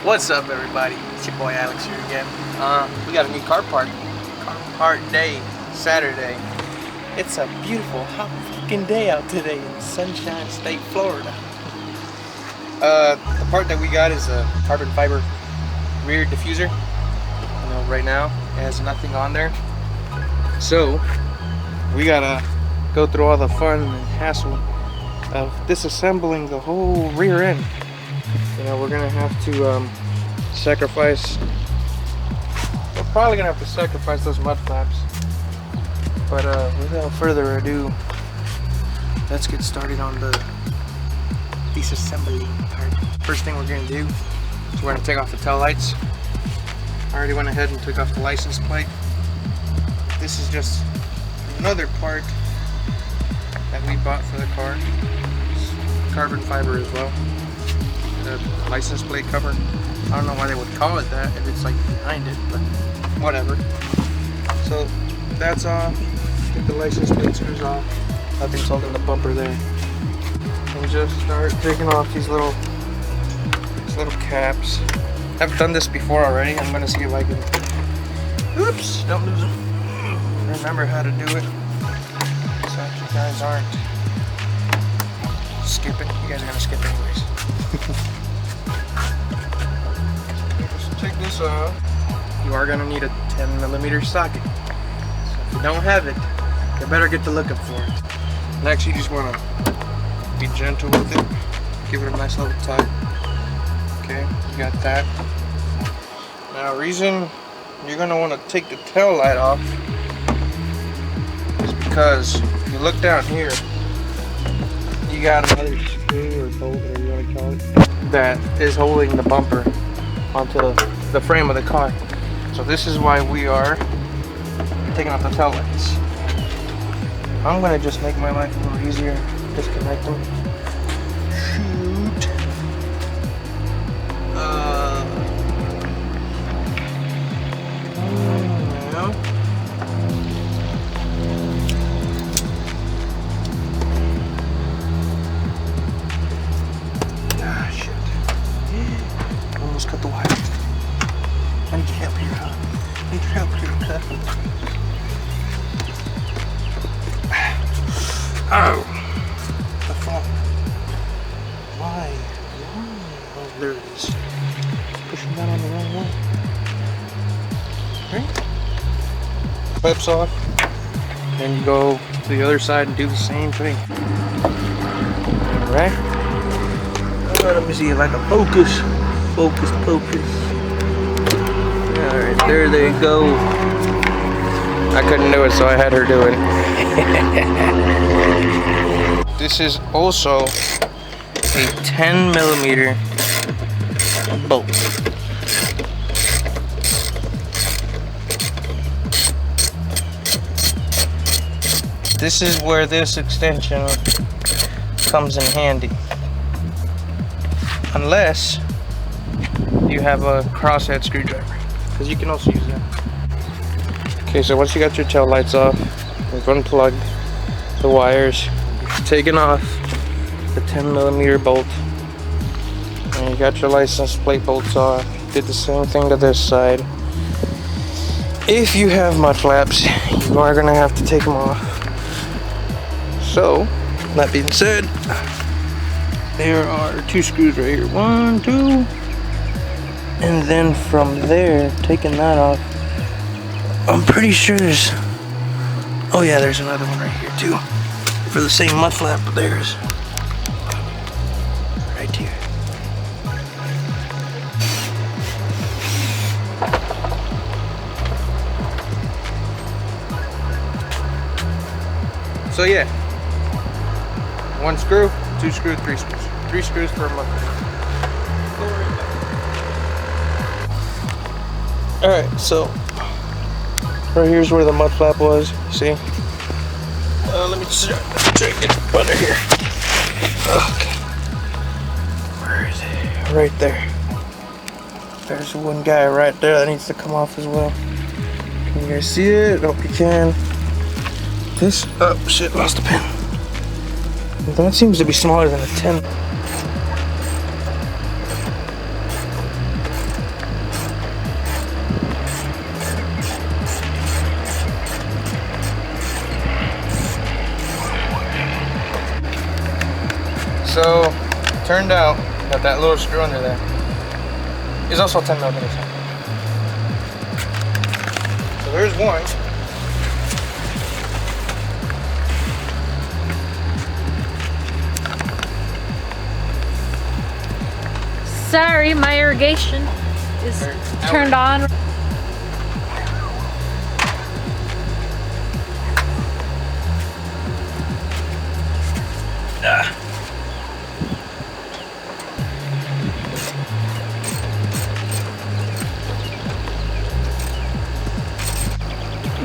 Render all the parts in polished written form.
What's up, everybody? It's your boy Alex here again. We got a new car park day, Saturday. It's a beautiful, hot fucking day out today in Sunshine State, Florida. The part that we got is a carbon fiber rear diffuser. You know, right now it has nothing on there, so we gotta go through all the fun and hassle of disassembling the whole rear end. You know, we're gonna have to sacrifice. We're probably gonna have to sacrifice those mud flaps. But without further ado, let's get started on the disassembling part. First thing we're gonna do is we're gonna take off the tail lights. I already went ahead and took off the license plate. This is just another part that we bought for the car. It's carbon fiber as well. The license plate cover. I don't know why they would call it that if it's like behind it, but whatever. So that's off. Get the license plate screws off. Nothing's holding the bumper there. And just start taking off these little caps. I've done this before already. I'm gonna see if I can. Oops! Don't lose them. Remember how to do it, so that you guys aren't skipping. You guys are gonna skip anyways. Just take this off. You are gonna need a 10mm socket. So if you don't have it, you better get to looking for it. Next, you just wanna be gentle with it. Give it a nice little tug. Okay, you got that. Now, reason you're gonna want to take the tail light off is because if you look down here, you got another screw or bolt, whatever you want to call it, that is holding the bumper onto the frame of the car. So this is why we are taking off the tail lights. I'm gonna just make my life a little easier. Disconnect them. Shoot. Cut the wire. I need your help here, huh? I need your help here, huh? Oh! The phone. Why? Oh, there it is. Pushing that on the wrong one. Okay. Clips off. Then you go to the other side and do the same thing. Alright. Let me see if I can focus. Focus. Alright, there they go. I couldn't do it, so I had her do it. This is also a 10mm bolt. This is where this extension comes in handy. Unless you have a crosshead screwdriver, because you can also use that. Okay, so once you got your tail lights off, you've unplugged the wires, you've taken off the 10mm bolt, and you got your license plate bolts off. Did the same thing to this side. If you have mud flaps, you are gonna have to take them off. So, that being said, there are 2 screws right here. 1, 2. And then from there, taking that off, I'm pretty sure there's, oh yeah, there's another one right here too, for the same mud flap, but there's, right here. So yeah, 1 screw, 2 screws, 3 screws. 3 screws per mud flap. Alright, so right here's where the mud flap was, see? Let me try to get it under here. Okay. Where is it? Right there. There's one guy right there that needs to come off as well. Can you guys see it? Hope you can. This, oh shit, lost a pin. That seems to be smaller than a 10. turned out that that little screw under there is also 10 millimeters. So there's one. Sorry, my irrigation is turned on.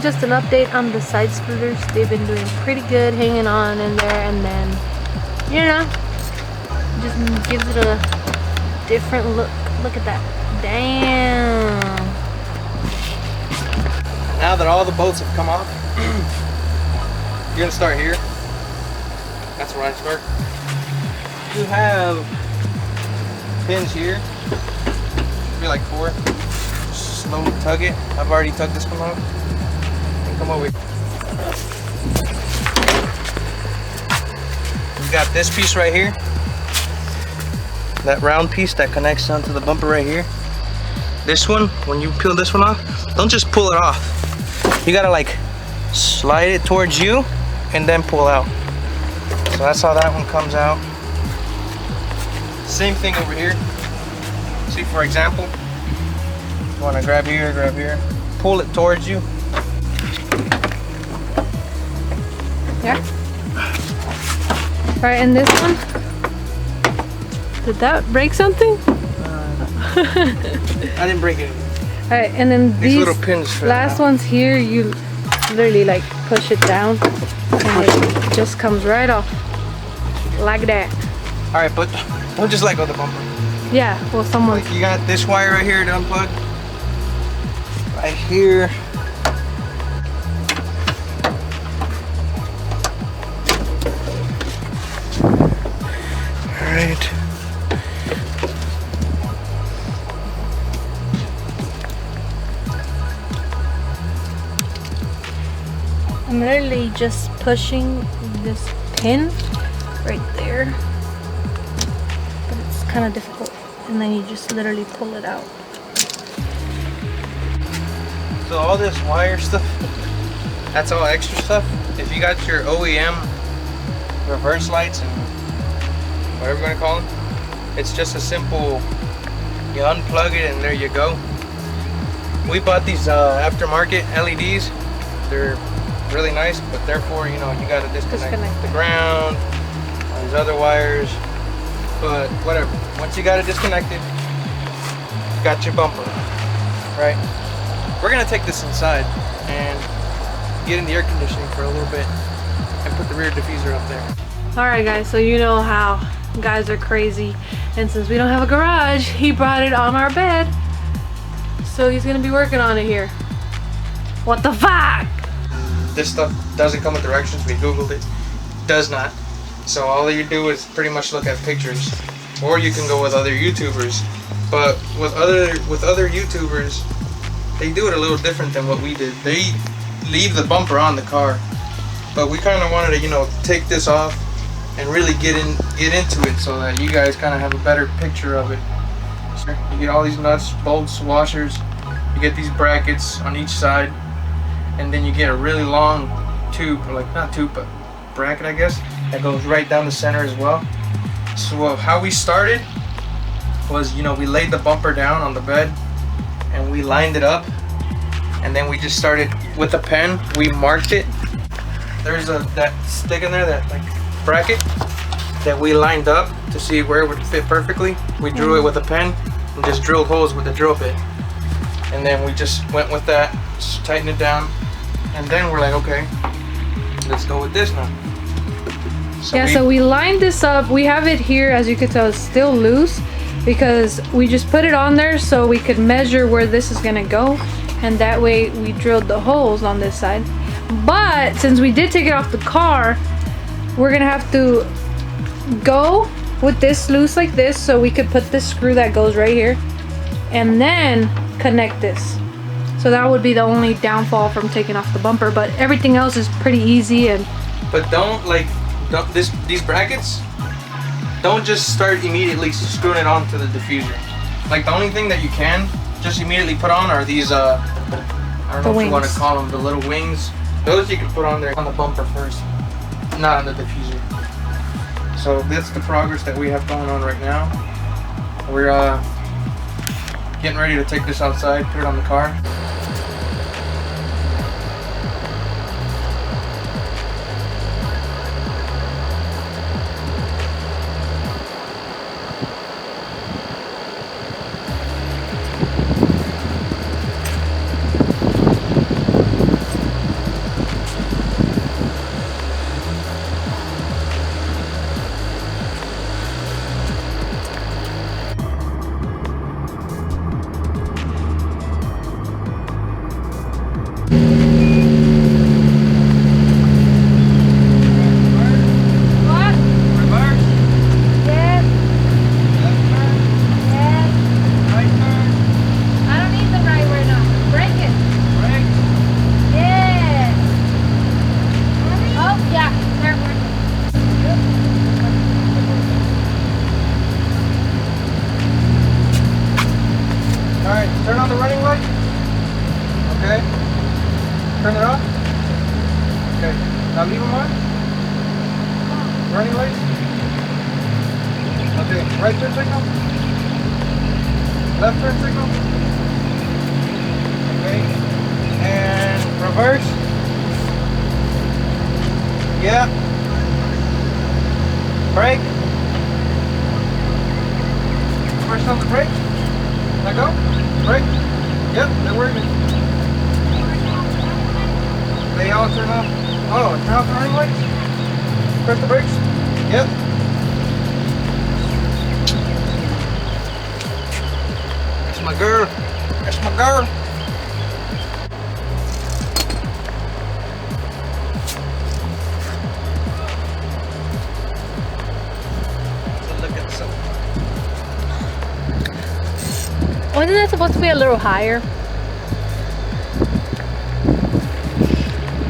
Just an update on the side splitters. They've been doing pretty good, hanging on in there, and then, you know, just gives it a different look. Look at that. Damn. Now that all the bolts have come off, you're gonna start here. That's where I start. You have pins here. Be like 4. Just slowly tug it. I've already tugged this one off. And come over here. You got this piece right here. That round piece that connects onto the bumper right here. This one, when you peel this one off, don't just pull it off. You gotta like slide it towards you and then pull out. So that's how that one comes out. Same thing over here. See, for example, you wanna grab here, pull it towards you. Yeah. All right, and this one, did that break something? I didn't break it. All right, and then these little pins last ones here, you literally like push it down and it just comes right off like that. All right, but don't just let go of the bumper. Yeah, well, someone. Like you got this wire right here to unplug. Right here. All right. I'm literally just pushing this pin right there, but it's kind of difficult, and then you just literally pull it out. So all this wire stuff, that's all extra stuff. If you got your OEM reverse lights and whatever you're gonna call them, it's just a simple, you unplug it and there you go. We bought these aftermarket LEDs. They're really nice, but therefore, you know, you gotta disconnect the ground, all these other wires, but whatever. Once you got it disconnected, you got your bumper, right? We're gonna take this inside and get in the air conditioning for a little bit and put the rear diffuser up there. All right, guys, so you know how guys are crazy, and since we don't have a garage, he brought it on our bed, so he's gonna be working on it here. What the fuck? This stuff doesn't come with directions. We googled it. Does not. So all you do is pretty much look at pictures, or you can go with other YouTubers. But with other YouTubers, they do it a little different than what we did. They leave the bumper on the car, but we kind of wanted to, you know, take this off and really get into it so that you guys kind of have a better picture of it. You get all these nuts, bolts, washers. You get these brackets on each side. And then you get a really long tube, or like not tube, but bracket, I guess, that goes right down the center as well. So how we started was, you know, we laid the bumper down on the bed and we lined it up, and then we just started with a pen. We marked it. There's that stick in there, that like bracket that we lined up to see where it would fit perfectly. We drew it with a pen and just drilled holes with the drill bit, and then we just went with that, just tightened it down. And then we're like, okay, let's go with this now. So we lined this up. We have it here, as you can tell, it's still loose because we just put it on there so we could measure where this is gonna go, and that way we drilled the holes on this side. But since we did take it off the car, we're gonna have to go with this loose like this so we could put this screw that goes right here and then connect this. So that would be the only downfall from taking off the bumper, but everything else is pretty easy. And but these brackets, don't just start immediately screwing it onto the diffuser. Like the only thing that you can just immediately put on are these I don't know what you want to call them, the little wings. Those you can put on there on the bumper first, not on the diffuser. So that's the progress that we have going on right now. We're getting ready to take this outside, put it on the car. Turn on the running light. Okay. Turn it off. Okay. Now leave them on. Running lights. Okay. Right turn signal. Left turn signal. Okay. And reverse. Yeah. Brake. First on the brake. Let go. Brake. Yep, they're working. They all turn off. Oh, turn off the running lights. Press the brakes. Yep. That's my girl. That's my girl. So look at some. Wasn't that supposed to be a little higher?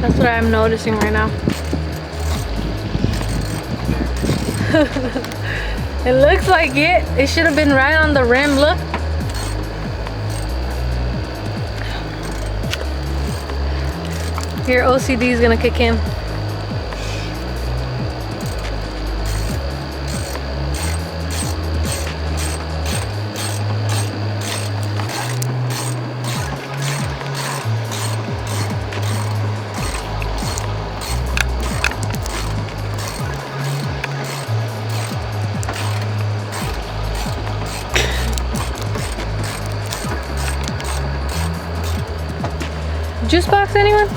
That's what I'm noticing right now. It looks like it. It should have been right on the rim. Look. Your OCD is gonna kick in. Juice box, anyone?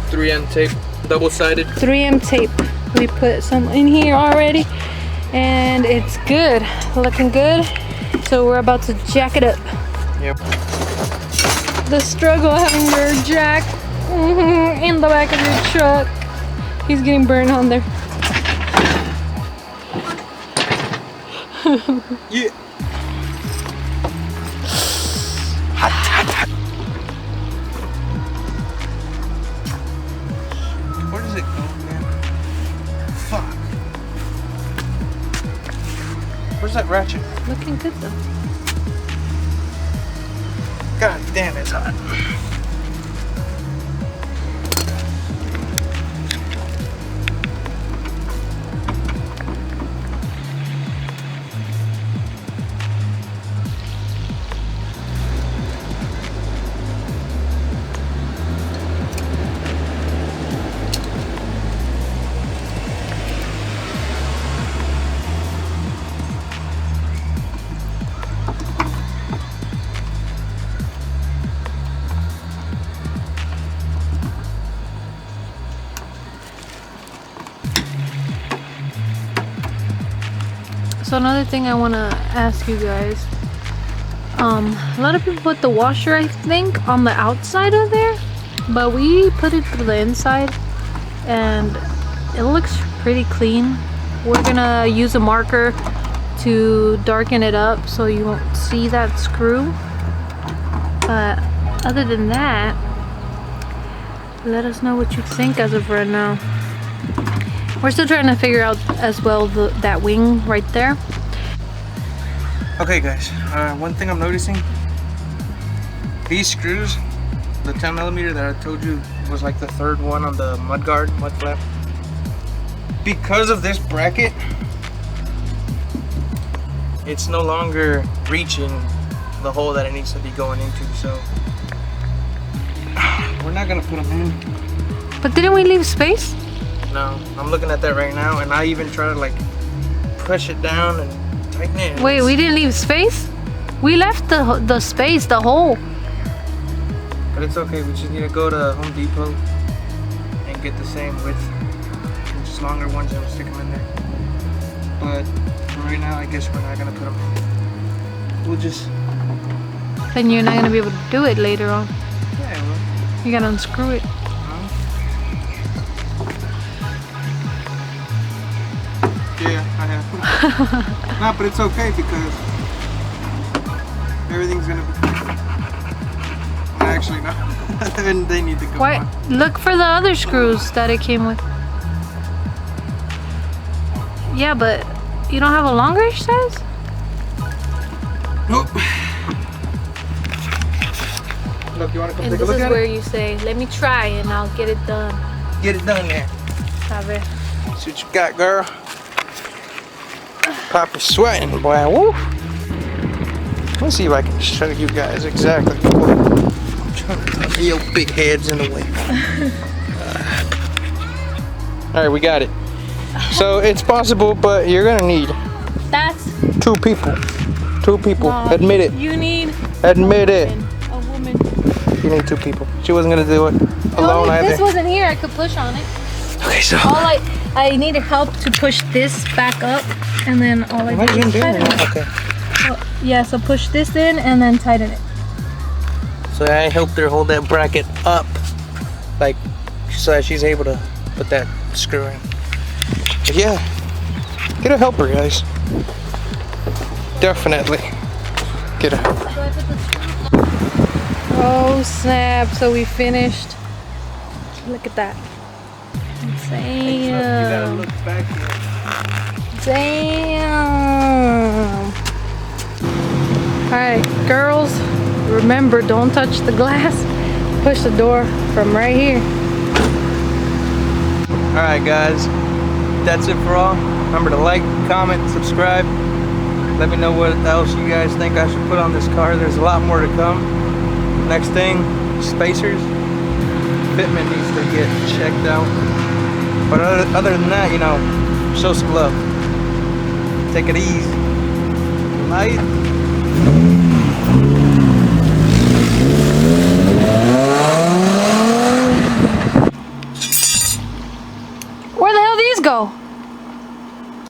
3M tape, double-sided. 3M tape. We put some in here already, and it's good, looking good. So we're about to jack it up. Yep. The struggle having your jack in the back of your truck. He's getting burned on there. Yeah. Where does it go, man? Fuck. Where's that ratchet? Looking good though. God damn, it's hot. So another thing I want to ask you guys, a lot of people put the washer, I think, on the outside of there, but we put it through the inside and it looks pretty clean. We're gonna use a marker to darken it up so you won't see that screw, but other than that, let us know what you think as of right now. We're still trying to figure out as well that wing right there. Okay guys, one thing I'm noticing, these screws, the 10mm that I told you was like the third one on the mud flap, because of this bracket, it's no longer reaching the hole that it needs to be going into, so we're not gonna put them in. But didn't we leave space? No, I'm looking at that right now, and I even try to like push it down and tighten it. Wait, we didn't leave space? We left the space, the hole. But it's okay, we just need to go to Home Depot and get the same width, just longer ones, and stick them in there. But for right now, I guess we're not gonna put them in. We'll just... Then you're not gonna be able to do it later on. Yeah, well. You gotta unscrew it. Yeah, I have. No, but it's okay because everything's gonna be... Actually, no. Then they need to go Why? on. Look for the other screws that it came with. Yeah, but you don't have a longer size? Nope. Look, you want to come And take a this look is at where it? you say, let me try and I'll get it done. Get it done there. A ver. See what you got, girl. Papa's sweating, boy. Woo. Let's see if I can show you guys exactly what I'm trying to get your big heads in the way. Alright, we got it. So it's possible, but you're gonna need That's 2 people. 2 people. no, Admit it. You need Admit it. a woman. You need 2 people. She wasn't gonna do it alone If either. this wasn't here, I could push on it. Okay, so All I needed help to push this back up, and then all I what are did you was doing? tighten it. Okay. Yeah, so push this in and then tighten it. So I helped her hold that bracket up, like, so that she's able to put that screw in. But yeah, get a helper, guys. Definitely get a helper. Oh snap! So we finished. Look at that. Damn. Look back here. Damn. Alright, girls, remember, don't touch the glass. Push the door from right here. Alright guys, that's it for all. Remember to like, comment, subscribe. Let me know what else you guys think I should put on this car. There's a lot more to come. Next thing, spacers. Fitment needs to get checked out. But other than that, you know, show some love. Take it easy. Light.